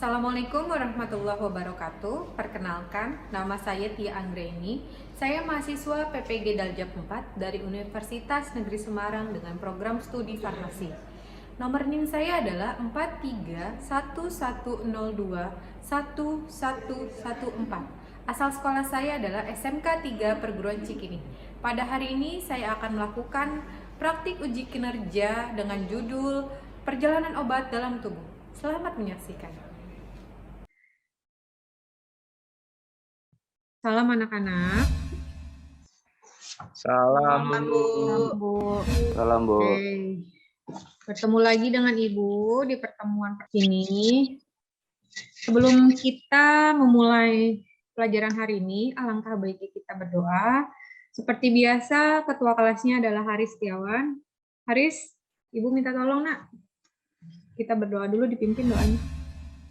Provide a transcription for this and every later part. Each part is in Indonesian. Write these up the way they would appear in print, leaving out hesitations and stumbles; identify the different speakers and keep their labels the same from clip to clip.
Speaker 1: Assalamualaikum warahmatullahi wabarakatuh. Perkenalkan, nama saya Tia Anggreni. Saya mahasiswa PPG Daljab 4 dari Universitas Negeri Semarang dengan program studi farmasi. Nomor NIM saya adalah 4311021114. Asal sekolah saya adalah SMK 3 Perguruan Cikini. Pada hari ini saya akan melakukan praktik uji kinerja dengan judul Perjalanan Obat dalam Tubuh. Selamat menyaksikan. Salam anak-anak.
Speaker 2: Salam Bu.
Speaker 1: Salam Bu.
Speaker 2: Salam Bu.
Speaker 1: Oke. Bertemu lagi dengan Ibu di pertemuan ini. Sebelum kita memulai pelajaran hari ini, alangkah baiknya kita berdoa. Seperti biasa, ketua kelasnya adalah Haris Setiawan. Haris, Ibu minta tolong, Nak. Kita berdoa dulu, dipimpin doanya.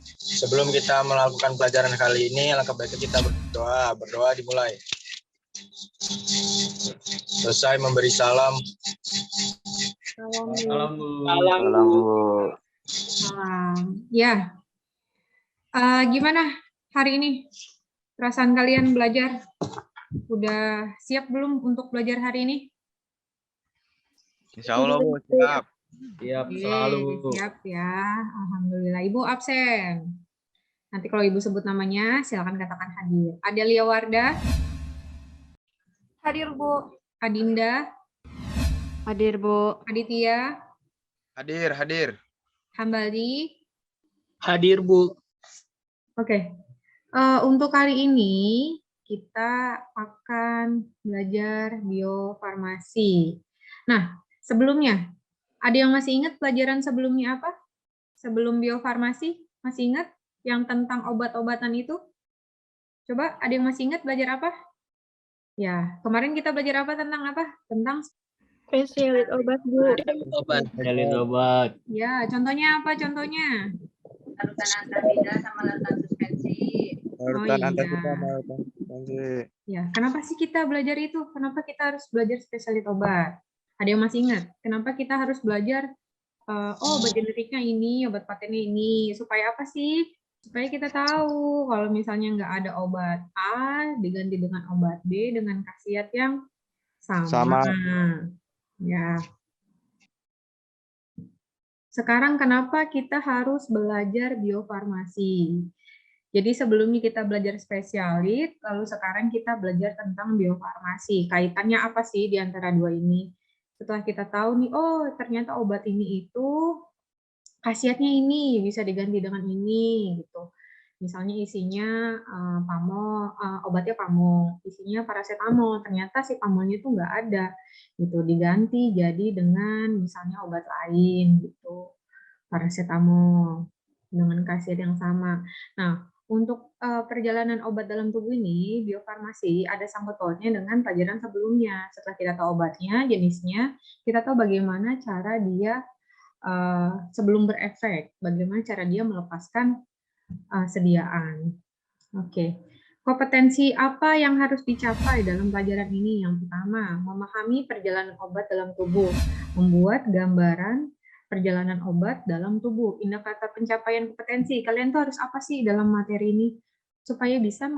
Speaker 2: Sebelum kita melakukan pelajaran kali ini, alangkah baiknya kita berdoa. Berdoa dimulai. Selesai memberi salam.
Speaker 1: Salam Bu.
Speaker 2: Salam Bu.
Speaker 1: Salam. Ya. Gimana hari ini? Perasaan kalian belajar? Udah siap belum untuk belajar hari ini?
Speaker 2: Insya Allah Bu, siap.
Speaker 3: Siap selalu.
Speaker 1: Siap ya. Alhamdulillah. Ibu absen. Nanti kalau Ibu sebut namanya, silakan katakan hadir. Adelia Wardah.
Speaker 4: Hadir, Bu.
Speaker 1: Adinda.
Speaker 4: Hadir, Bu.
Speaker 1: Aditya.
Speaker 2: Hadir.
Speaker 1: Hambali.
Speaker 3: Hadir, Bu.
Speaker 1: Oke. Untuk kali ini, kita akan belajar biofarmasi. Nah, sebelumnya, ada yang masih ingat pelajaran sebelumnya apa? Sebelum biofarmasi, masih ingat yang tentang obat-obatan itu? Coba, ada yang masih ingat belajar apa? Ya, kemarin kita belajar apa tentang apa? Tentang
Speaker 4: Spesialis obat, Bu.
Speaker 3: Spesialis obat.
Speaker 1: ya, contohnya apa contohnya?
Speaker 5: Larutan antasida sama larutan suspensi.
Speaker 1: Ya, kenapa sih kita belajar itu? Kenapa kita harus belajar spesialis obat? Ada yang masih ingat? Kenapa kita harus belajar obat generiknya ini, obat patennya ini? Supaya apa sih? Supaya kita tahu kalau misalnya nggak ada obat A diganti dengan obat B dengan khasiat yang sama. Ya. Sekarang kenapa kita harus belajar biofarmasi? Jadi sebelumnya kita belajar spesialis, lalu sekarang kita belajar tentang biofarmasi. Kaitannya apa sih di antara dua ini? Setelah kita tahu nih, oh ternyata obat ini itu khasiatnya ini, bisa diganti dengan ini, gitu. Misalnya isinya obatnya pamong, isinya paracetamol, ternyata si pamolnya itu nggak ada, gitu. Diganti jadi dengan misalnya obat lain, gitu. Paracetamol dengan khasiat yang sama. Nah, untuk perjalanan obat dalam tubuh ini, biofarmasi ada sangkut pautnya dengan pelajaran sebelumnya. Setelah kita tahu obatnya, jenisnya, kita tahu bagaimana cara dia sebelum berefek, bagaimana cara dia melepaskan sediaan. Oke. Kompetensi apa yang harus dicapai dalam pelajaran ini? Yang pertama, memahami perjalanan obat dalam tubuh, membuat gambaran perjalanan obat dalam tubuh. Indikator pencapaian kompetensi, kalian tuh harus apa sih dalam materi ini? Supaya bisa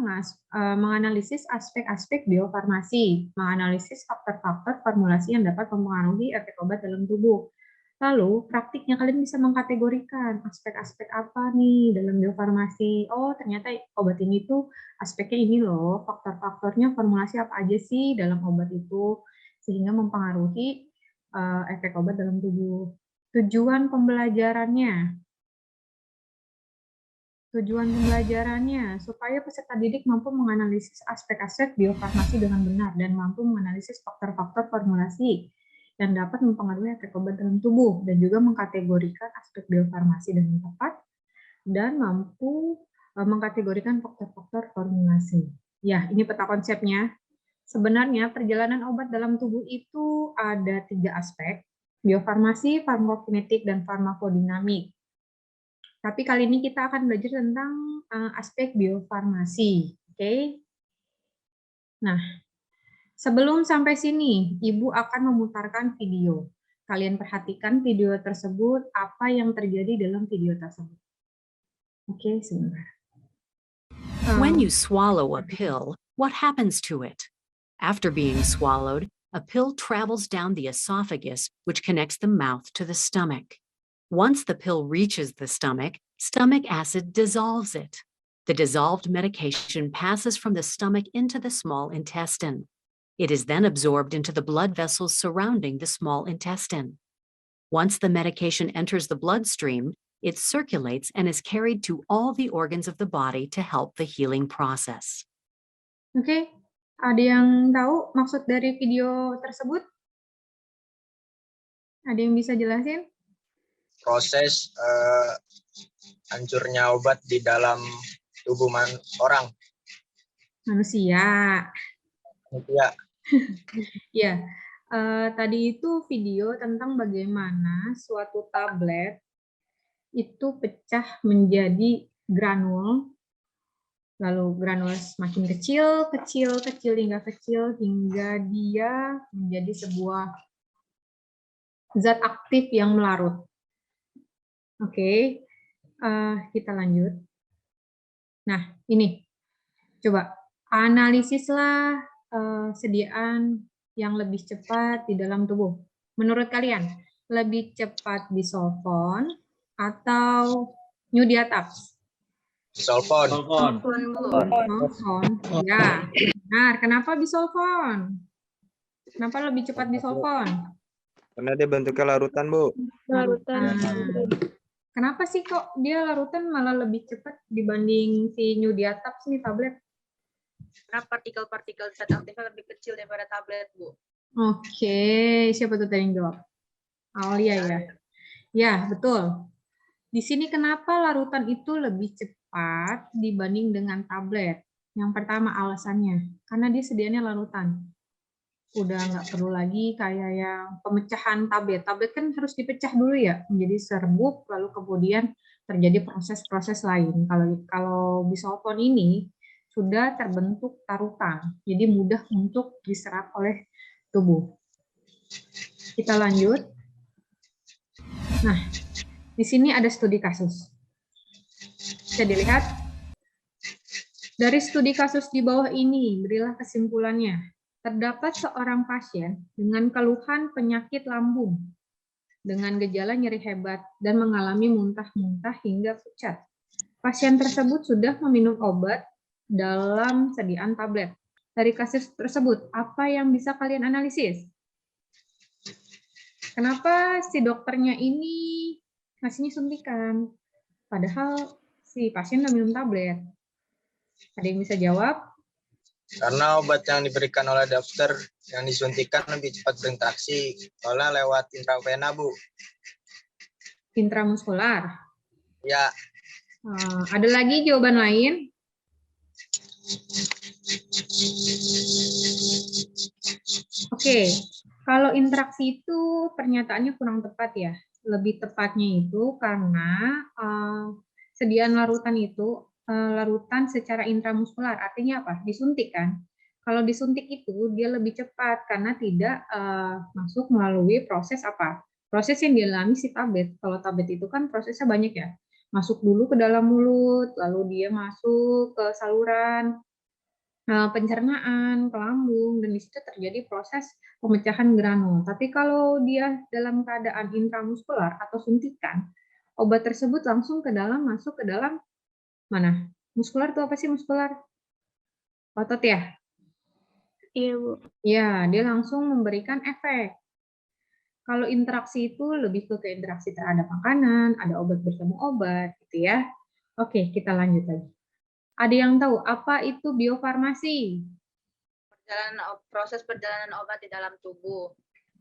Speaker 1: menganalisis aspek-aspek biofarmasi, menganalisis faktor-faktor formulasi yang dapat mempengaruhi efek obat dalam tubuh. Lalu, praktiknya kalian bisa mengkategorikan aspek-aspek apa nih dalam biofarmasi. Oh, ternyata obat ini tuh aspeknya ini loh, faktor-faktornya formulasi apa aja sih dalam obat itu, sehingga mempengaruhi efek obat dalam tubuh. Tujuan pembelajarannya. Tujuan pembelajarannya, supaya peserta didik mampu menganalisis aspek-aspek biofarmasi dengan benar dan mampu menganalisis faktor-faktor formulasi yang dapat mempengaruhi efek obat dalam tubuh, dan juga mengkategorikan aspek biofarmasi dengan tepat, dan mampu mengkategorikan faktor-faktor formulasi. Ya, ini peta konsepnya. Sebenarnya perjalanan obat dalam tubuh itu ada 3 aspek, biofarmasi, farmakokinetik, dan farmakodinamik. Tapi kali ini kita akan belajar tentang aspek biofarmasi. Oke? Nah, sebelum sampai sini, Ibu akan memutarkan video. Kalian perhatikan video tersebut, apa yang terjadi dalam video tersebut. Oke, sebentar.
Speaker 6: When you swallow a pill, what happens to it? After being swallowed, a pill travels down the esophagus, which connects the mouth to the stomach. Once the pill reaches the stomach acid dissolves it. The dissolved medication passes from the stomach into the small intestine. It is then absorbed into the blood vessels surrounding the small intestine. Once the medication enters the bloodstream, it circulates and is carried to all the organs of the body to help the healing process.
Speaker 1: Oke, ada yang tahu maksud dari video tersebut? Ada yang bisa jelasin?
Speaker 2: Proses hancurnya obat di dalam tubuh orang.
Speaker 1: Manusia.
Speaker 2: Ya,
Speaker 1: Ya, tadi itu video tentang bagaimana suatu tablet itu pecah menjadi granul, lalu granul semakin kecil hingga dia menjadi sebuah zat aktif yang melarut. Oke, kita lanjut. Nah, ini coba analisislah sediaan yang lebih cepat di dalam tubuh. Menurut kalian, lebih cepat bisulfon atau New-Diatabs?
Speaker 2: bisulfon.
Speaker 1: Bisulfon. Ya, benar. Kenapa bisulfon? Kenapa lebih cepat bisulfon?
Speaker 7: Karena dia bentuknya larutan, Bu.
Speaker 4: Larutan.
Speaker 1: Kenapa sih kok dia larutan malah lebih cepat dibanding si New-Diatabs nih tablet?
Speaker 5: Karena partikel-partikel zat aktifnya lebih kecil daripada tablet, Bu.
Speaker 1: Oke, siapa tuh tadi yang jawab? Aulia ya? Ya, betul. Di sini kenapa larutan itu lebih cepat dibanding dengan tablet? Yang pertama alasannya, karena dia sedianya larutan. Udah nggak perlu lagi kayak yang pemecahan tablet. Tablet kan harus dipecah dulu ya, menjadi serbuk, lalu kemudian terjadi proses-proses lain. Kalau bisulfon ini sudah terbentuk tarutan, jadi mudah untuk diserap oleh tubuh. Kita lanjut. Nah, di sini ada studi kasus. Bisa dilihat. Dari studi kasus di bawah ini, berilah kesimpulannya. Terdapat seorang pasien dengan keluhan penyakit lambung, dengan gejala nyeri hebat, dan mengalami muntah-muntah hingga pucat. Pasien tersebut sudah meminum obat dalam sediaan tablet. Dari kasus tersebut, apa yang bisa kalian analisis? Kenapa si dokternya ini ngasihnya suntikan, padahal si pasien nggak minum tablet? Ada yang bisa jawab?
Speaker 2: Karena obat yang diberikan oleh dokter yang disuntikan lebih cepat berinteraksi, soalnya lewat intravena, Bu.
Speaker 1: Intramuskular.
Speaker 2: Ya,
Speaker 1: Ada lagi jawaban lain? Oke, kalau interaksi itu pernyataannya kurang tepat ya. Lebih tepatnya itu karena sediaan larutan itu larutan secara intramuskular, artinya apa? Disuntik kan? Kalau disuntik itu dia lebih cepat karena tidak masuk melalui proses apa? Proses yang dialami si tablet. Kalau tablet itu kan prosesnya banyak ya. Masuk dulu ke dalam mulut, lalu dia masuk ke saluran pencernaan, ke lambung, dan di situ terjadi proses pemecahan granul. Tapi kalau dia dalam keadaan intramuskular atau suntikan, obat tersebut langsung masuk ke dalam mana? Muskular itu apa sih muskular? Otot ya?
Speaker 4: Iya, Bu.
Speaker 1: Ya, dia langsung memberikan efek. Kalau interaksi itu lebih ke interaksi terhadap makanan, ada obat bersama obat, gitu ya. Oke, kita lanjut lagi. Ada yang tahu apa itu biofarmasi?
Speaker 5: Proses perjalanan obat di dalam tubuh.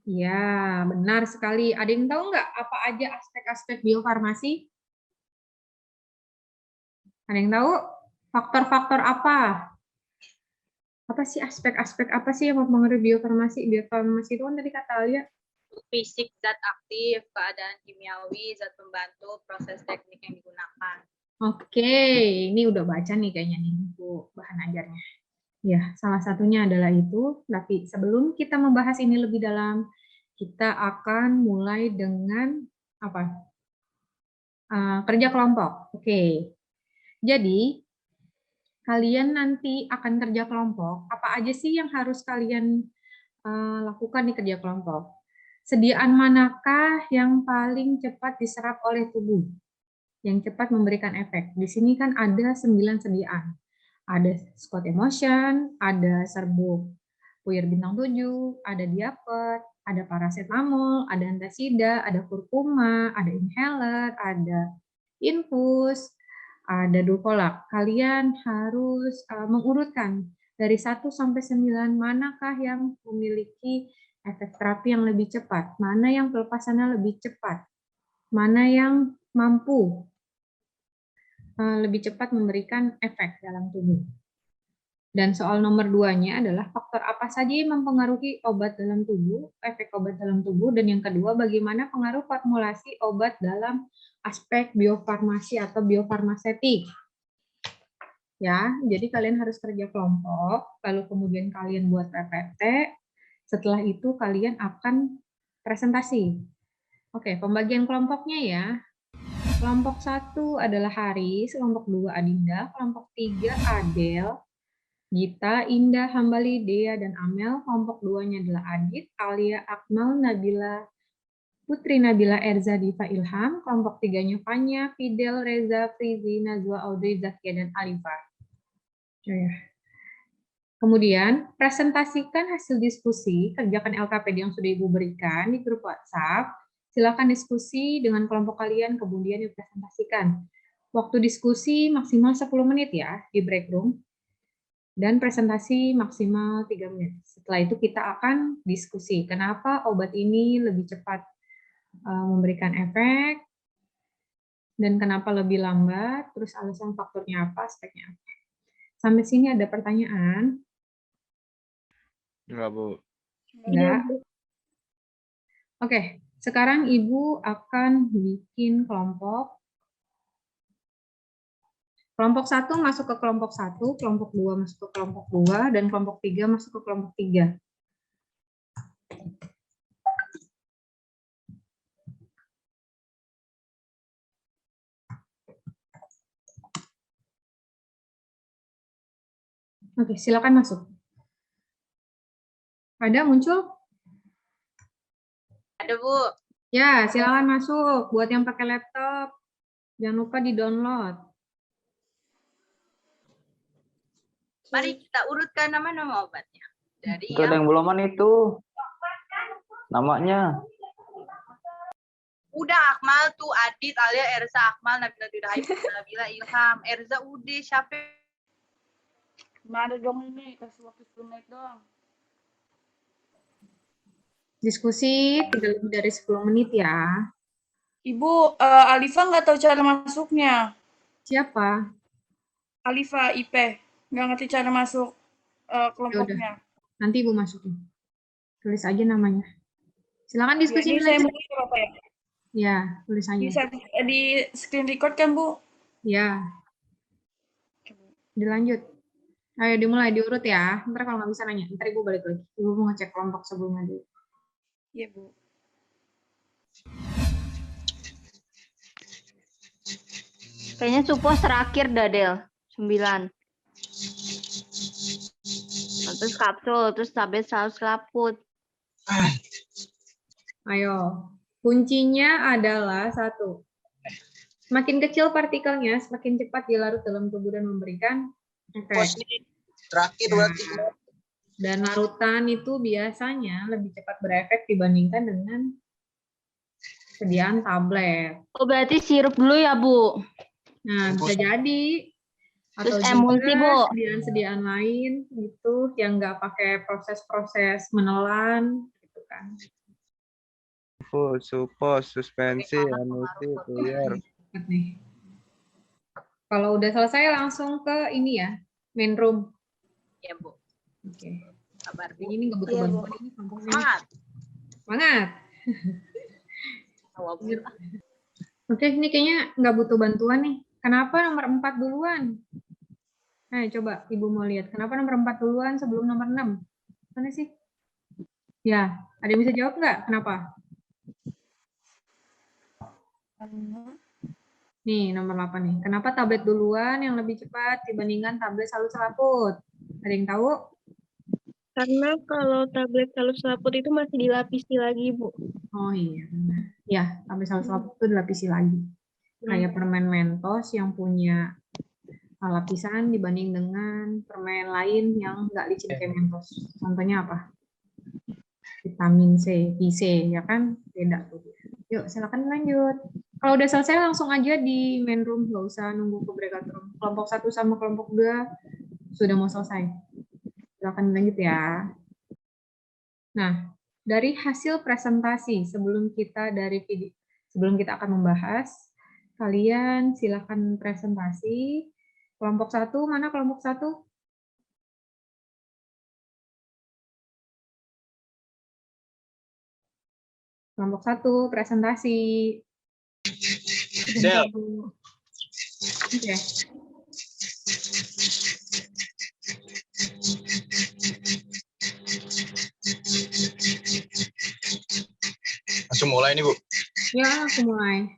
Speaker 1: Ya, benar sekali. Ada yang tahu nggak apa aja aspek-aspek biofarmasi? Ada yang tahu? Faktor-faktor apa? Apa sih aspek-aspek apa sih yang mempengaruhi biofarmasi? Biofarmasi itu kan tadi kata Alia.
Speaker 5: Fisik zat aktif, keadaan kimiawi, zat pembantu, proses teknik yang digunakan.
Speaker 1: Oke, ini udah baca nih kayaknya nih Bu bahan ajarnya. Ya, salah satunya adalah itu. Tapi sebelum kita membahas ini lebih dalam, kita akan mulai dengan apa? Kerja kelompok. Oke. Jadi, kalian nanti akan kerja kelompok. Apa aja sih yang harus kalian lakukan di kerja kelompok? Sediaan manakah yang paling cepat diserap oleh tubuh? Yang cepat memberikan efek. Di sini kan ada 9 sediaan. Ada Scott Emotion, ada serbuk puyer bintang 7, ada diapet, ada paracetamol, ada antasida, ada kurkuma, ada inhaler, ada infus, ada dulcolak. Kalian harus mengurutkan dari 1 sampai 9 manakah yang memiliki efek terapi yang lebih cepat, mana yang pelepasannya lebih cepat, mana yang mampu lebih cepat memberikan efek dalam tubuh. Dan soal nomor 2-nya adalah faktor apa saja yang mempengaruhi obat dalam tubuh, efek obat dalam tubuh, dan yang kedua bagaimana pengaruh formulasi obat dalam aspek biofarmasi atau biofarmasetik. Ya, jadi kalian harus kerja kelompok, lalu kemudian kalian buat PPT, setelah itu kalian akan presentasi. Oke, pembagian kelompoknya ya. Kelompok 1 adalah Haris, kelompok 2 Adinda, kelompok 3 Adel, Gita, Indah, Hambali, Dea, dan Amel. Kelompok 2-nya adalah Adit, Alia, Akmal, Nabila, Putri Nabila, Erza, Diva, Ilham. Kelompok 3-nya Fanya, Fidel, Reza, Frizi, Najwa, Audrey, Zakia, dan Alifa. Kemudian, presentasikan hasil diskusi, kerjakan LKPD yang sudah Ibu berikan di grup WhatsApp. Silakan diskusi dengan kelompok kalian, kemudian dipresentasikan. Waktu diskusi maksimal 10 menit ya, di break room. Dan presentasi maksimal 3 menit. Setelah itu kita akan diskusi kenapa obat ini lebih cepat memberikan efek, dan kenapa lebih lambat, terus alasan faktornya apa, aspeknya apa. Sampai sini ada pertanyaan?
Speaker 7: Enggak, Bu.
Speaker 1: Enggak. Oke, sekarang Ibu akan bikin kelompok. Kelompok 1 masuk ke kelompok 1, kelompok 2 masuk ke kelompok 2, dan kelompok 3 masuk ke kelompok 3. Oke, silakan masuk. Ada muncul?
Speaker 5: Ada, Bu.
Speaker 1: Ya, silakan masuk. Buat yang pakai laptop, jangan lupa di-download.
Speaker 5: Mari kita urutkan nama-nama obatnya. Dari
Speaker 3: Itu ada yang beloman itu. Namanya.
Speaker 5: udah Akmal tuh, Adit, Alia, Erza, Akmal, Nabila, Dudahai, Nabila, Ilham, Erza, udah, siapa?
Speaker 4: Gimana dong ini? Kasih waktu 10 menit doang.
Speaker 1: Diskusi tidak lebih dari 10 menit ya.
Speaker 4: Ibu, Alifa nggak tahu cara masuknya.
Speaker 1: Siapa?
Speaker 4: Alifa IP nggak ngerti cara masuk kelompoknya.
Speaker 1: Nanti Ibu masukin. Tulis aja namanya. Silakan diskusi
Speaker 4: Ini saya
Speaker 1: dulu.
Speaker 4: mau apa ya?
Speaker 1: Ya, tulis aja.
Speaker 4: Bisa di screen record kan, Bu?
Speaker 1: Ya. Dilanjut. Ayo dimulai, diurut ya. Ntar kalau nggak bisa nanya, ntar Ibu balik lagi. Ibu mau ngecek kelompok sebelumnya dulu.
Speaker 4: Iya, Bu.
Speaker 8: Kayaknya supos terakhir dah, Del. 9. Terus kapsul, terus tablet saus laput.
Speaker 1: Ayo. Kuncinya adalah 1. Semakin kecil partikelnya, semakin cepat dia larut dalam tubuh dan memberikan efek.
Speaker 2: Terakhir berarti.
Speaker 1: Dan larutan itu biasanya lebih cepat berefek dibandingkan dengan sediaan tablet.
Speaker 8: Oh, berarti sirup dulu ya, Bu?
Speaker 1: Nah, bisa jadi. Atau
Speaker 8: Terus emulsi, Bu.
Speaker 1: sediaan-sediaan lain gitu yang nggak pakai proses-proses menelan gitu kan.
Speaker 7: Supos, suspensi, emulsi, puyer.
Speaker 1: Nih. Kalau udah selesai langsung ke ini ya, main room.
Speaker 5: Ya, Bu.
Speaker 1: Oke.
Speaker 5: Kabar, Bu.
Speaker 1: Ini nggak butuh
Speaker 4: Iya, Bu.
Speaker 1: bantuan ini kelompoknya.
Speaker 5: Semangat.
Speaker 1: Semangat.
Speaker 5: Awal, Bu.
Speaker 1: Oke, ini kayaknya nggak butuh bantuan nih. Kenapa nomor 4 duluan? Nah, coba Ibu mau lihat. Kenapa nomor 4 duluan sebelum nomor 6? Mana sih? Ya, ada yang bisa jawab nggak? Kenapa? Nih, nomor 8 nih. Kenapa tablet duluan yang lebih cepat dibandingkan tablet salut selaput? Ada yang tahu?
Speaker 9: Karena kalau tablet salut selaput itu masih dilapisi lagi, Bu.
Speaker 1: Oh iya, benar. Ya, tablet salut selaput itu dilapisi lagi. Kayak permen Mentos yang punya lapisan dibanding dengan permen lain yang nggak licin kayak Mentos. Contohnya apa? Vitamin C, VC, ya kan? Beda tuh. Yuk, silakan lanjut. Kalau udah selesai langsung aja di main room, nggak usah nunggu ke breakout room. Kelompok 1 sama kelompok 2 sudah mau selesai. Silakan lanjut ya. Nah, dari hasil presentasi sebelum kita akan membahas, kalian silakan presentasi. Kelompok 1, mana kelompok 1? Kelompok 1, presentasi.
Speaker 2: Del.
Speaker 1: Oke.
Speaker 2: Langsung mulai nih, Bu.
Speaker 1: Ya, aku mulai.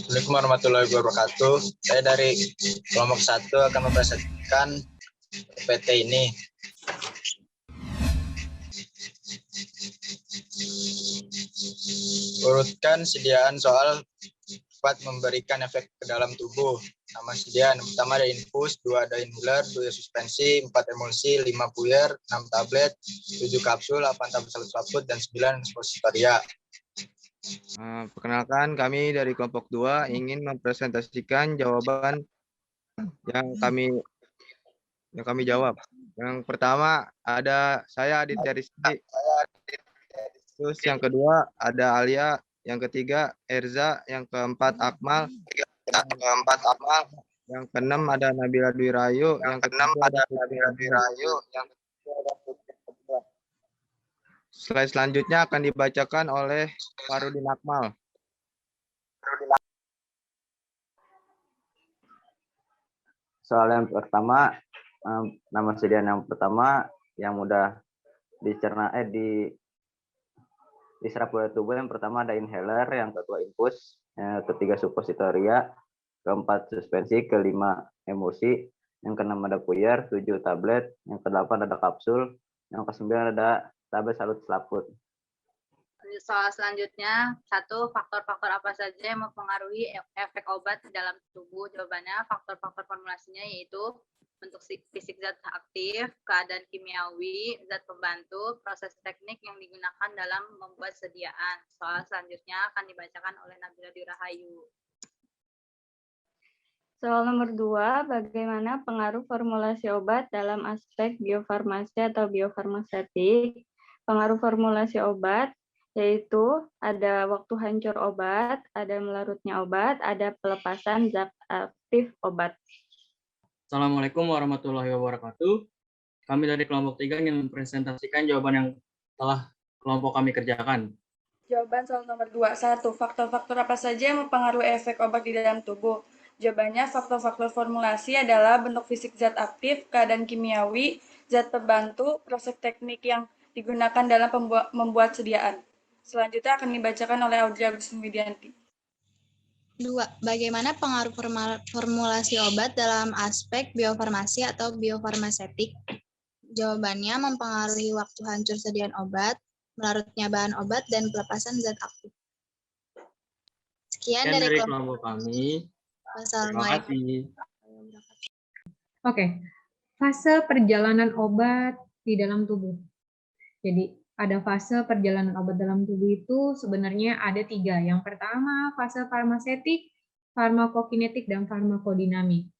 Speaker 2: Assalamualaikum warahmatullahi wabarakatuh. Saya dari kelompok 1 akan mempresentasikan PT ini. Urutkan sediaan soal dapat memberikan efek ke dalam tubuh. Nama sediaan, pertama ada infus, 2 ada inhaler, 2 suspensi, 4 emulsi, 5 puyer, 6 tablet, 7 kapsul, 8 tablet salut selaput, dan 9 suppositoria.
Speaker 7: Perkenalkan, kami dari kelompok 2 ingin mempresentasikan jawaban yang kami jawab. Yang pertama ada saya Aditya Rizky. Terus yang kedua ada Alia, yang ketiga Erza, yang keempat Akmal, yang keenam ada Nabila Dwi Rayu, yang keenam ada Nabila Dwi Rayu, yang slide selanjutnya akan dibacakan oleh Farudin Akmal.
Speaker 10: Soal yang pertama, nama sediaan yang pertama yang mudah dicerna diserap oleh tubuh. Yang pertama ada inhaler, yang kedua infus, yang ketiga suppositoria, keempat suspensi, kelima emulsi, yang keenam ada puyer, 7 tablet, yang kedelapan ada kapsul, yang kesembilan ada tablet salut selaput.
Speaker 5: Soal selanjutnya, 1. Faktor-faktor apa saja yang mempengaruhi efek obat di dalam tubuh? Jawabannya, faktor-faktor formulasinya yaitu bentuk fisik zat aktif, keadaan kimiawi, zat pembantu, proses teknik yang digunakan dalam membuat sediaan. Soal selanjutnya akan dibacakan oleh Nabila Dwi Rahayu.
Speaker 9: Soal nomor 2, bagaimana pengaruh formulasi obat dalam aspek biofarmasi atau biofarmasetik? Pengaruh formulasi obat yaitu ada waktu hancur obat, ada melarutnya obat, ada pelepasan zat aktif obat.
Speaker 3: Assalamualaikum warahmatullahi wabarakatuh. Kami dari kelompok 3 ingin mempresentasikan jawaban yang telah kelompok kami kerjakan.
Speaker 4: Jawaban soal nomor 2. 1. Faktor-faktor apa saja yang mempengaruhi efek obat di dalam tubuh? Jawabannya, faktor-faktor formulasi adalah bentuk fisik zat aktif, keadaan kimiawi, zat pembantu, proses teknik yang digunakan dalam membuat sediaan. Selanjutnya akan dibacakan oleh Audrey Agustin Widianti.
Speaker 11: 2. Bagaimana pengaruh formulasi obat dalam aspek biofarmasi atau biofarmasetik? Jawabannya mempengaruhi waktu hancur sediaan obat, melarutnya bahan obat, dan pelepasan zat aktif. Sekian dari
Speaker 3: kelompok kami.
Speaker 11: Wassalamualaikum.
Speaker 3: Terima kasih.
Speaker 1: Oke, fase perjalanan obat di dalam tubuh. Jadi ada fase perjalanan obat dalam tubuh itu sebenarnya ada 3. Yang pertama fase farmasetik, farmakokinetik, dan farmakodinamik.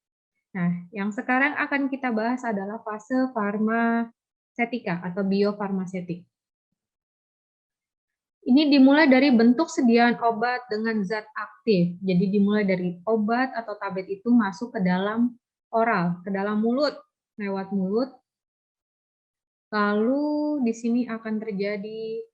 Speaker 1: Nah, yang sekarang akan kita bahas adalah fase farmasetika atau biofarmasetik. Ini dimulai dari bentuk sediaan obat dengan zat aktif. Jadi dimulai dari obat atau tablet itu masuk ke dalam oral, ke dalam mulut, lewat mulut. Lalu di sini akan terjadi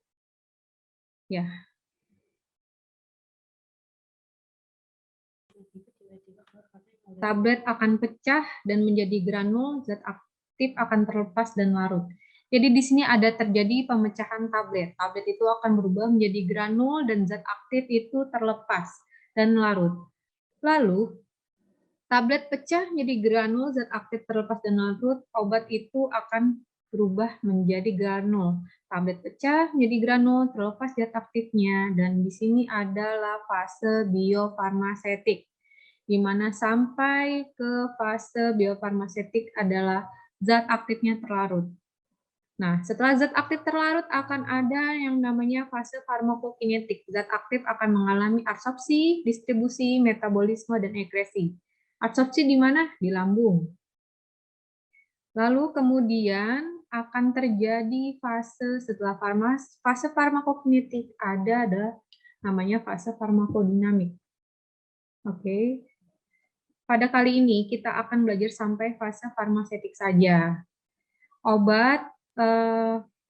Speaker 1: tablet akan pecah dan menjadi granul, zat aktif akan terlepas dan larut. Jadi di sini ada terjadi pemecahan tablet. Tablet itu akan berubah menjadi granul dan zat aktif itu terlepas. dan larut. Lalu, tablet pecah menjadi granul zat aktif terlepas dan larut, obat itu akan berubah menjadi granul. Tablet pecah menjadi granul terlepas zat aktifnya, dan di sini adalah fase biofarmasetik, di mana sampai ke fase biofarmasetik adalah zat aktifnya terlarut. Nah, setelah zat aktif terlarut akan ada yang namanya fase farmakokinetik. Zat aktif akan mengalami absorpsi, distribusi, metabolisme, dan ekresi. Absorpsi di mana? Di lambung. Lalu kemudian akan terjadi fase setelah fase farmakokinetik ada namanya fase farmakodinamik. Oke. Pada kali ini kita akan belajar sampai fase farmasetik saja. Obat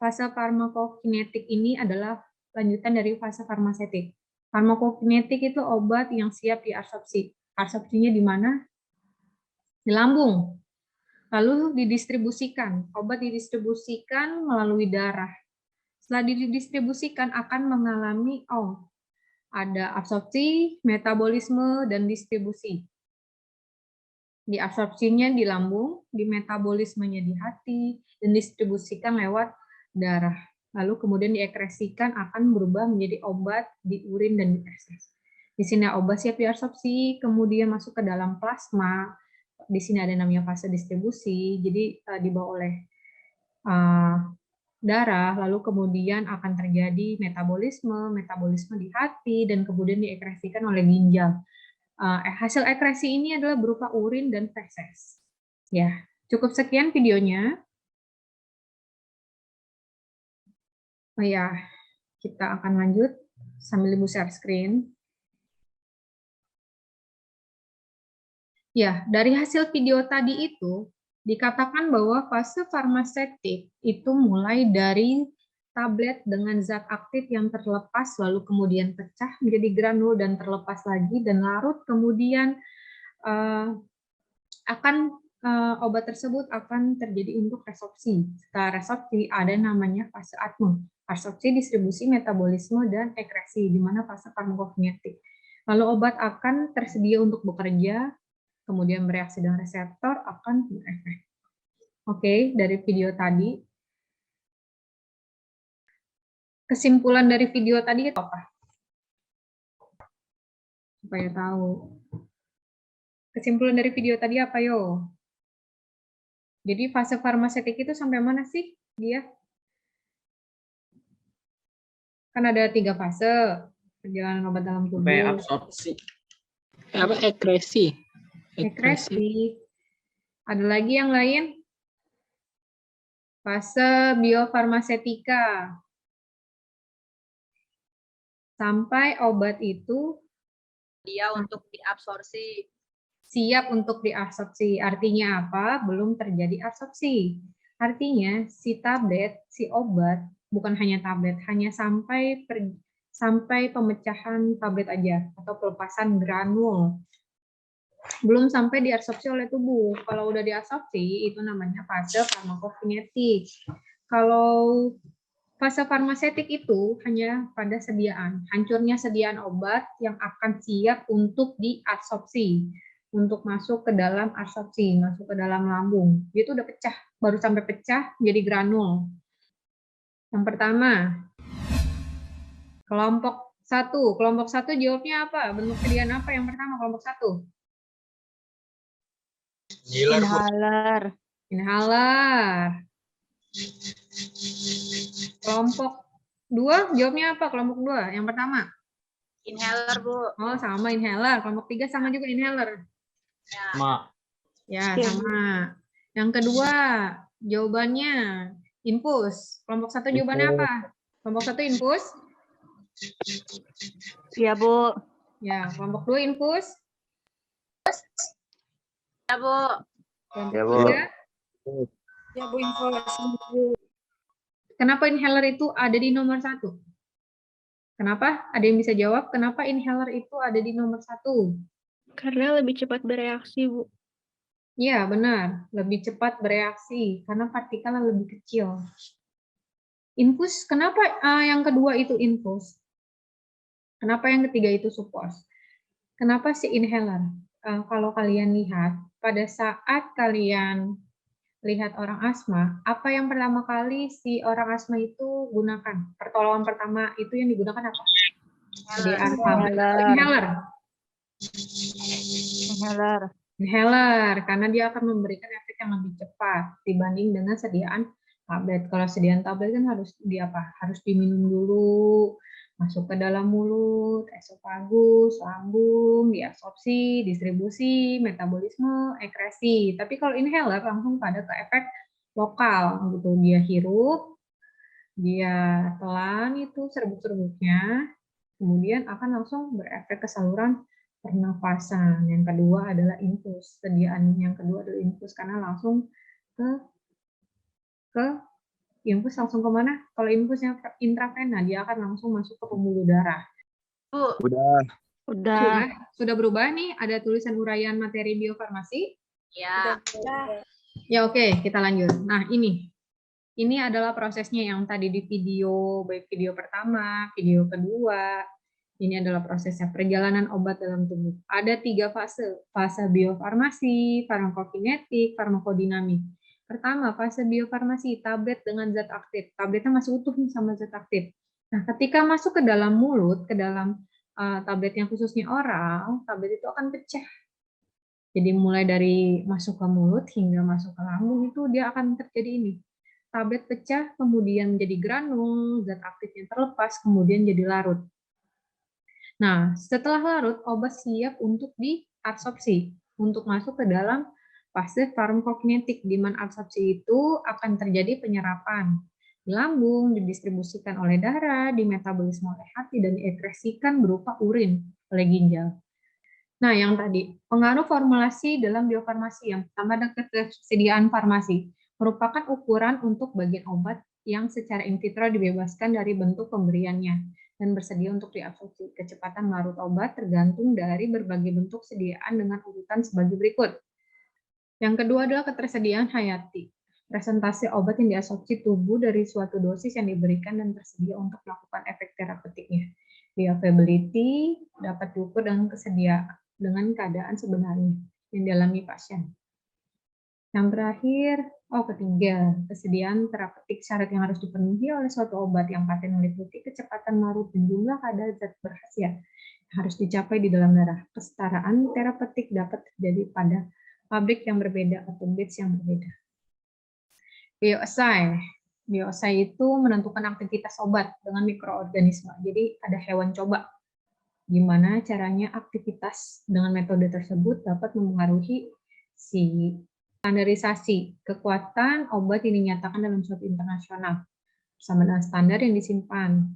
Speaker 1: fase farmakokinetik ini adalah lanjutan dari fase farmasetik. Farmakokinetik itu obat yang siap diabsorpsi. Absorpsinya di mana? Di lambung. Lalu didistribusikan. Obat didistribusikan melalui darah. Setelah didistribusikan akan mengalami ada absorpsi, metabolisme, dan distribusi. Diabsorpsinya di lambung, di metabolismenya di hati, dan distribusikan lewat darah. Lalu kemudian diekresikan akan berubah menjadi obat di urin dan di feses. Di sini obat siap diabsorpsi, kemudian masuk ke dalam plasma. Di sini ada namanya fase distribusi, jadi dibawa oleh darah, lalu kemudian akan terjadi metabolisme di hati, dan kemudian diekresikan oleh ginjal. Hasil ekresi ini adalah berupa urin dan feses. Ya, cukup sekian videonya. Oh ya, kita akan lanjut sambil Ibu share screen. Ya, dari hasil video tadi itu dikatakan bahwa fase farmasetik itu mulai dari tablet dengan zat aktif yang terlepas, lalu kemudian pecah menjadi granul dan terlepas lagi dan larut, kemudian obat tersebut akan terjadi untuk resorpsi. Setelah resorpsi ada namanya fase atmung, absorpsi, distribusi, metabolisme, dan ekresi, di mana fase farmakokinetik. Lalu obat akan tersedia untuk bekerja, kemudian bereaksi dengan reseptor, akan berefek. Oke, dari video tadi, kesimpulan dari video tadi itu apa? Supaya tahu. Kesimpulan dari video tadi apa, yo? Jadi fase farmasetik itu sampai mana sih dia? Kan ada 3 fase perjalanan obat dalam tubuh.
Speaker 3: Sampai absorpsi.
Speaker 12: Ekresi.
Speaker 1: Ekresi. Ada lagi yang lain? Fase biofarmasetika. Sampai obat itu
Speaker 5: dia untuk diabsorpsi.
Speaker 1: Siap untuk diabsorpsi. Artinya apa? Belum terjadi absorpsi. Artinya si tablet, si obat, bukan hanya tablet, hanya sampai pemecahan tablet aja atau pelepasan granul. Belum sampai diabsorpsi oleh tubuh. Kalau udah diabsorpsi, itu namanya fase farmakokinetik. Kalau fase farmasetik itu hanya pada sediaan, hancurnya sediaan obat yang akan siap untuk diabsorpsi, untuk masuk ke dalam absorpsi, masuk ke dalam lambung. Dia itu udah pecah, baru sampai pecah jadi granul. Yang pertama, kelompok 1. Kelompok 1 jawabnya apa? Bentuk sediaan apa yang pertama kelompok 1?
Speaker 8: Inhaler.
Speaker 1: Inhaler. Kelompok 2 jawabnya apa? Kelompok 2 yang pertama?
Speaker 5: Inhaler, Bu.
Speaker 1: Oh, sama inhaler. Kelompok 3 sama juga inhaler.
Speaker 3: Sama.
Speaker 1: Ya, sama. Yang kedua, jawabannya infus. Kelompok 1 jawabannya apa? Kelompok 1 infus?
Speaker 8: Iya, Bu.
Speaker 1: Ya, kelompok 2 infus?
Speaker 5: Ya, Bu.
Speaker 1: Kelompok 3?
Speaker 4: Ya, Bu, infus.
Speaker 1: Kenapa inhaler itu ada di nomor 1? Kenapa? Ada yang bisa jawab? Kenapa inhaler itu ada di nomor 1?
Speaker 12: Karena lebih cepat bereaksi, Bu.
Speaker 1: Iya, benar. Lebih cepat bereaksi karena partikelnya lebih kecil. Infus, kenapa yang kedua itu infus? Kenapa yang ketiga itu supos? Kenapa si inhaler? Kalau kalian lihat, pada saat kalian lihat orang asma, apa yang pertama kali si orang asma itu gunakan? Pertolongan pertama itu yang digunakan apa? Inhaler. Inhaler, karena dia akan memberikan efek yang lebih cepat dibanding dengan sediaan tablet. Kalau sediaan tablet kan harus harus diminum dulu, masuk ke dalam mulut, esofagus, lambung, diabsorpsi, distribusi, metabolisme, ekresi. Tapi kalau inhaler langsung pada ke efek lokal gitu. Dia hirup, dia telan itu serbuk-serbuknya, kemudian akan langsung berefek ke saluran pernafasan. Yang kedua adalah infus. Sediaan yang kedua adalah infus karena langsung ke infus langsung kemana? Kalau infusnya intravena, dia akan langsung masuk ke pembuluh darah.
Speaker 7: Udah.
Speaker 1: Sudah berubah nih? Ada tulisan uraian materi biofarmasi?
Speaker 5: Ya.
Speaker 1: Ya oke, kita lanjut. Nah ini adalah prosesnya yang tadi di video, baik video pertama, video kedua. Ini adalah prosesnya perjalanan obat dalam tubuh. Ada 3 fase. Fase biofarmasi, farmakokinetik, farmakodinamik. Pertama, fase biofarmasi, tablet dengan zat aktif. Tabletnya masih utuh nih sama zat aktif. Nah, ketika masuk ke dalam mulut, ke dalam tablet yang khususnya oral, tablet itu akan pecah. Jadi mulai dari masuk ke mulut hingga masuk ke lambung itu dia akan terjadi ini. Tablet pecah, kemudian menjadi granul, zat aktifnya terlepas, kemudian jadi larut. Nah, setelah larut, obat siap untuk diabsorpsi, untuk masuk ke dalam fase farmakokinetik, di mana absorpsi itu akan terjadi penyerapan di lambung, didistribusikan oleh darah, dimetabolisme oleh hati, dan diekskresikan berupa urin oleh ginjal. Nah, yang tadi, pengaruh formulasi dalam biofarmasi. Yang pertama ada ketersediaan farmasi, merupakan ukuran untuk bagian obat yang secara in vitro dibebaskan dari bentuk pemberiannya dan bersedia untuk diabsorpsi. Kecepatan larut obat tergantung dari berbagai bentuk sediaan dengan urutan sebagai berikut. Yang kedua adalah ketersediaan hayati. Presentasi obat yang diabsorpsi tubuh dari suatu dosis yang diberikan dan tersedia untuk melakukan efek terapeutiknya. Bioavailability dapat diukur dengan kesediaan dengan keadaan sebenarnya yang dialami pasien. Yang terakhir, ketiga, kesediaan terapeutik. Syarat yang harus dipenuhi oleh suatu obat yang paten meliputi kecepatan larut dan jumlah kadar zat berkhasiat harus dicapai di dalam darah. Kesetaraan terapeutik dapat terjadi pada pabrik yang berbeda atau batch yang berbeda. Bioassay. Bioassay itu menentukan aktivitas obat dengan mikroorganisme. Jadi ada hewan coba. Gimana caranya aktivitas dengan metode tersebut dapat mempengaruhi si standarisasi kekuatan obat yang dinyatakan dalam suatu internasional bersama dengan standar yang disimpan.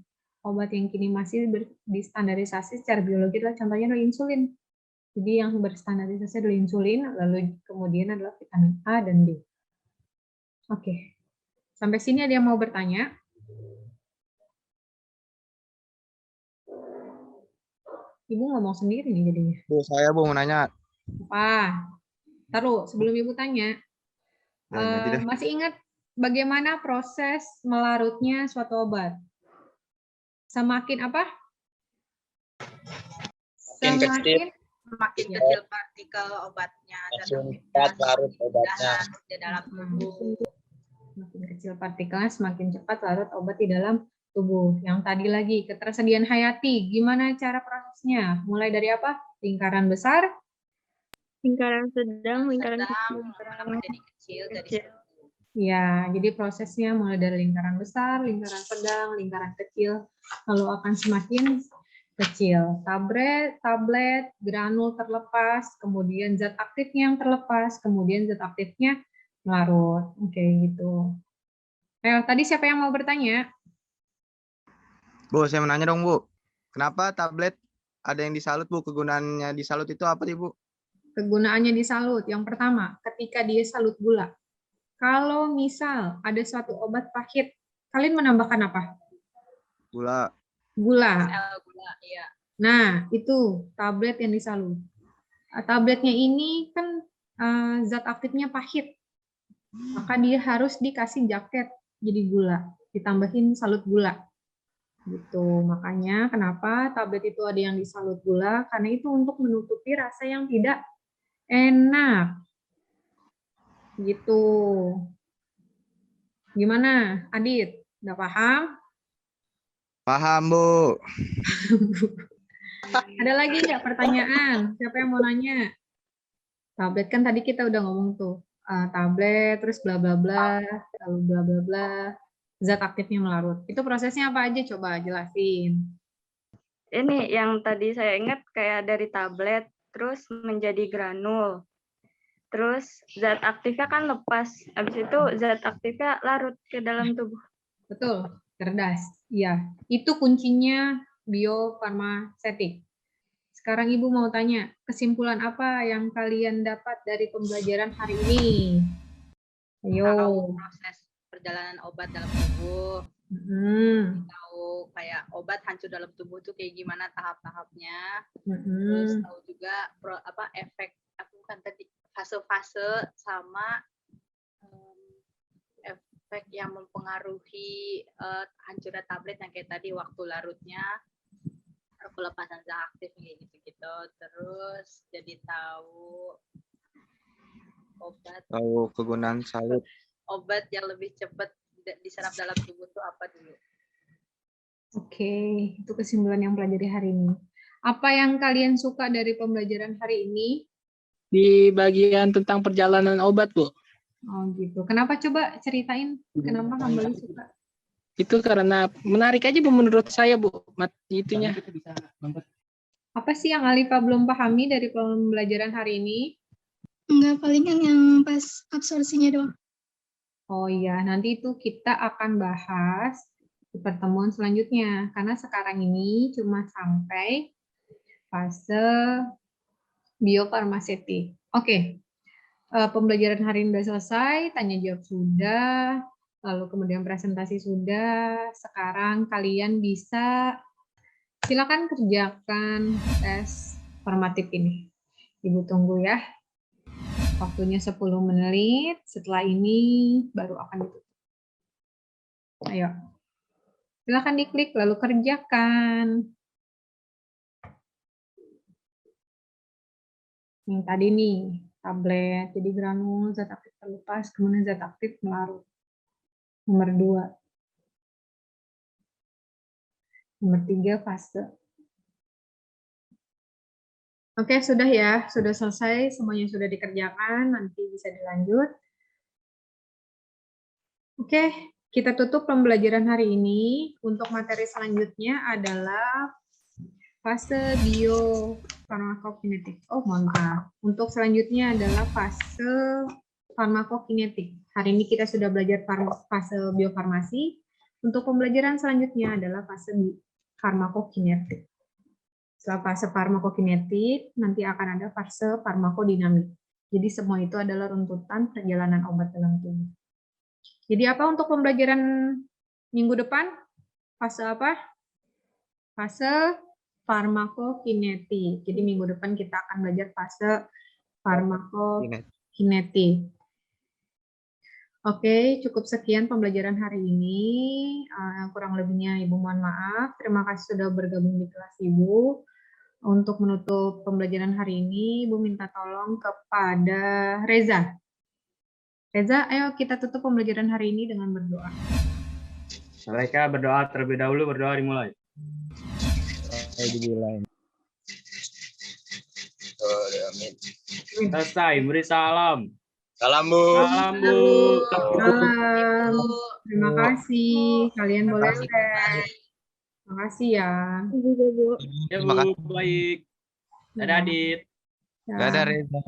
Speaker 1: Obat yang kini masih distandarisasi secara biologi adalah contohnya adalah insulin. Jadi yang berstandarisasi adalah insulin, lalu kemudian adalah vitamin A dan D. Oke, sampai sini ada yang mau bertanya? Ibu ngomong sendiri nih jadinya.
Speaker 7: Bu, saya mau nanya.
Speaker 1: Apa? Taruh, sebelum Ibu tanya. Masih ingat bagaimana proses melarutnya suatu obat? Semakin apa?
Speaker 5: Semakin kecil partikel obatnya dan
Speaker 2: cepat larut obatnya
Speaker 5: di dalam tubuh.
Speaker 1: Semakin kecil partikelnya, semakin cepat larut obat di dalam tubuh. Yang tadi lagi, ketersediaan hayati. Gimana cara prosesnya? Mulai dari apa? Lingkaran besar,
Speaker 12: lingkaran sedang, lingkaran
Speaker 5: kecil.
Speaker 1: Ya, jadi prosesnya mulai dari lingkaran besar, lingkaran sedang, lingkaran kecil, lalu akan semakin kecil. Tablet, granul terlepas, kemudian zat aktifnya yang terlepas, kemudian zat aktifnya larut. Oke, gitu. Tadi siapa yang mau bertanya?
Speaker 7: Bu, saya mau nanya dong, Bu. Kenapa tablet ada yang disalut, Bu? Kegunaannya disalut itu apa sih, Bu?
Speaker 1: Kegunaannya disalut. Yang pertama, ketika dia salut gula. Kalau misal ada suatu obat pahit, kalian menambahkan apa?
Speaker 7: Gula.
Speaker 5: Iya.
Speaker 1: Nah, itu tablet yang disalut. Tabletnya ini kan zat aktifnya pahit. Maka dia harus dikasih jaket jadi gula, ditambahin salut gula. Gitu. Makanya kenapa tablet itu ada yang disalut gula, karena itu untuk menutupi rasa yang tidak enak. Gitu. Gimana, Adit? Udah paham?
Speaker 7: Paham, Bu.
Speaker 1: Ada lagi nggak pertanyaan? Siapa yang mau nanya? Tablet kan tadi kita udah ngomong tuh. Tablet, terus bla bla bla, lalu bla bla bla. Zat aktifnya melarut. Itu prosesnya apa aja? Coba jelasin.
Speaker 9: Ini yang tadi saya ingat kayak dari tablet, terus menjadi granul. Terus zat aktifnya kan lepas. Habis itu zat aktifnya larut ke dalam tubuh.
Speaker 1: Betul, cerdas. Iya, itu kuncinya biofarmasetik. Sekarang Ibu mau tanya, kesimpulan apa yang kalian dapat dari pembelajaran hari ini? Ayo.
Speaker 5: Tahu proses perjalanan obat dalam tubuh. Tahu kayak obat hancur dalam tubuh tuh kayak gimana tahap-tahapnya. Terus tahu juga efek fase-fase sama efek yang mempengaruhi hancurnya tablet yang kayak tadi waktu larutnya, pelepasan zat aktif kayak gitu-gitu. Terus jadi tahu
Speaker 7: kegunaan salut.
Speaker 5: Obat yang lebih cepat diserap dalam tubuh itu apa dulu?
Speaker 1: Oke, itu kesimpulan yang pelajari hari ini. Apa yang kalian suka dari pembelajaran hari ini?
Speaker 13: Di bagian tentang perjalanan obat, Bu.
Speaker 1: Oh gitu. Kenapa, coba ceritain kenapa Hambali suka?
Speaker 13: Itu karena menarik aja, Bu, menurut saya, Bu. Itunya.
Speaker 1: Apa sih yang Alifa belum pahami dari pembelajaran hari ini?
Speaker 11: Enggak, palingan yang pas absorpsinya doang.
Speaker 1: Oh iya, nanti itu kita akan bahas di pertemuan selanjutnya. Karena sekarang ini cuma sampai fase biofarmasetik. Oke, pembelajaran hari ini sudah selesai, tanya jawab sudah, lalu kemudian presentasi sudah. Sekarang kalian bisa silakan kerjakan tes formatif ini. Ibu tunggu ya. Waktunya 10 menit, setelah ini baru akan ditutup. Ayo, silakan diklik lalu kerjakan. Yang tadi nih, tablet, jadi granul, zat aktif terlepas, kemudian zat aktif melarut. Nomor 2. Nomor 3, fase. Oke, sudah ya, sudah selesai, semuanya sudah dikerjakan, nanti bisa dilanjut. Oke, kita tutup pembelajaran hari ini. Untuk materi selanjutnya adalah fase biofarmakokinetik. Oh, mohon maaf. Untuk selanjutnya adalah fase farmakokinetik. Hari ini kita sudah belajar fase biofarmasi. Untuk pembelajaran selanjutnya adalah fase farmakokinetik. Setelah fase farmakokinetik, nanti akan ada fase farmakodinamik. Jadi semua itu adalah runtutan perjalanan obat dalam tubuh. Jadi apa untuk pembelajaran minggu depan? Fase apa? Fase farmakokinetik. Jadi minggu depan kita akan belajar fase farmakokinetik. Oke, cukup sekian pembelajaran hari ini. Kurang lebihnya Ibu mohon maaf. Terima kasih sudah bergabung di kelas Ibu. Untuk menutup pembelajaran hari ini, Ibu minta tolong kepada Reza. Reza, ayo kita tutup pembelajaran hari ini dengan berdoa.
Speaker 3: Mereka berdoa terlebih dahulu, berdoa dimulai. Selesai, beri salam.
Speaker 2: Salam, Bu.
Speaker 3: Salam, Bu.
Speaker 1: Salam. Terima kasih. Kalian boleh tes. Terima kasih ya.
Speaker 3: Ya, Bu, baik. Dadah, Adit.
Speaker 7: Dadah, Reza.